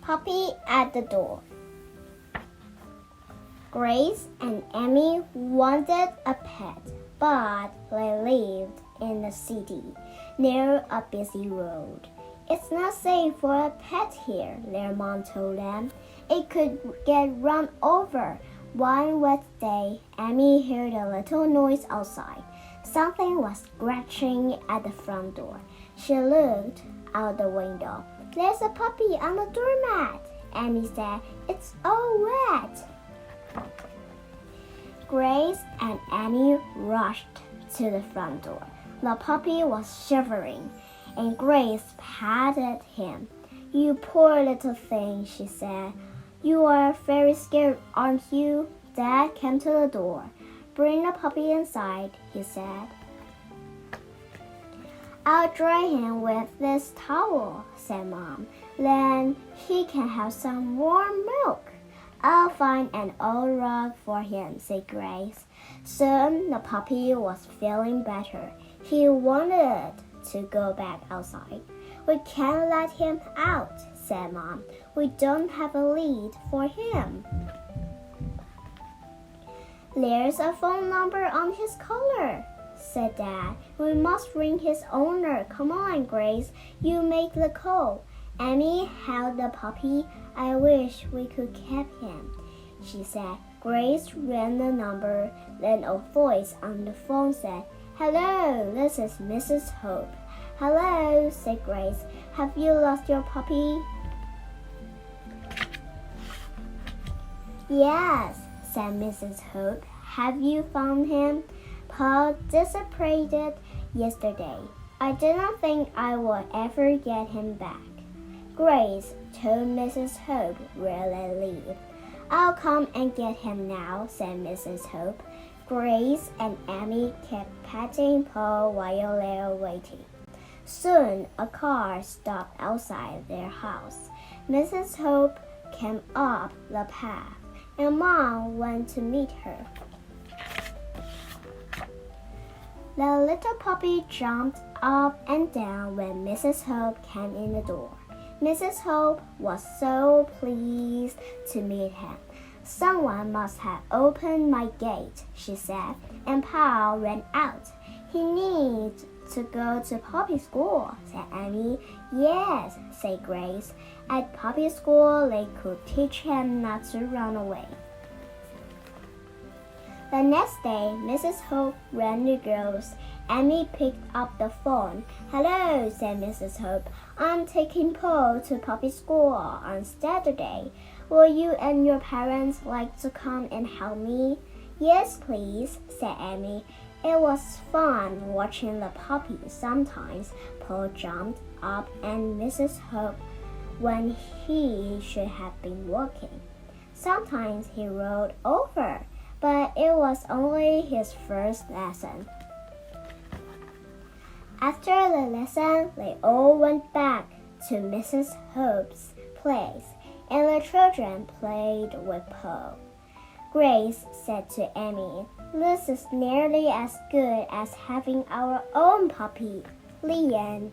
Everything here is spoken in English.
Puppy at the door. Grace and Amy wanted a pet, but they lived in the city, near a busy road. It's not safe for a pet here, their mom told them. It could get run over. One wet day, Amy heard a little noise outside. Something was scratching at the front door. She looked out the window. There's a puppy on the doormat, Amy said. It's all wet. Grace and Amy rushed to the front door. The puppy was shivering, and Grace patted him. You poor little thing, she said. You are very scared, aren't you? Dad came to the door. Bring the puppy inside, he said. I'll dry him with this towel, said Mom. Then he can have some warm milk. I'll find an old rug for him, said Grace. Soon the puppy was feeling better. He wanted to go back outside. We can't let him out, said Mom. We don't have a lead for him. There's a phone number on his collar, said Dad. We must ring his owner. Come on, Grace. You make the call. Amy held the puppy. I wish we could keep him, she said. Grace rang the number. Then a voice on the phone said, Hello, this is Mrs. Hope. Hello, said Grace. Have you lost your puppy? Yes, said Mrs. Hope. Have you found him? Paul disappeared yesterday. I didn't think I would ever get him back. Grace told Mrs. Hope where they lived. I'll come and get him now, said Mrs. Hope. Grace and Amy kept patting Paul while they were waiting. Soon a car stopped outside their house. Mrs. Hope came up the path, and Mom went to meet her. The little puppy jumped up and down when Mrs. Hope came in the door. Mrs. Hope was so pleased to meet him. Someone must have opened my gate, she said, and Paul ran out. He needs to go to puppy school, said Amy. Yes, said Grace. At puppy school, they could teach him not to run away. The next day, Mrs. Hope rang the girls. Amy picked up the phone. Hello, said Mrs. Hope. I'm taking Paul to puppy school on Saturday. Will you and your parents like to come and help me? Yes, please, said Amy. It was fun watching the puppy. Sometimes Paul jumped up and Mrs. Hope when he should have been walking. Sometimes he rolled over, but it was only his first lesson. After the lesson, they all went back to Mrs. Hope's place, and the children played with Paul. Grace said to Amy, This is nearly as good as having our own puppy. The end.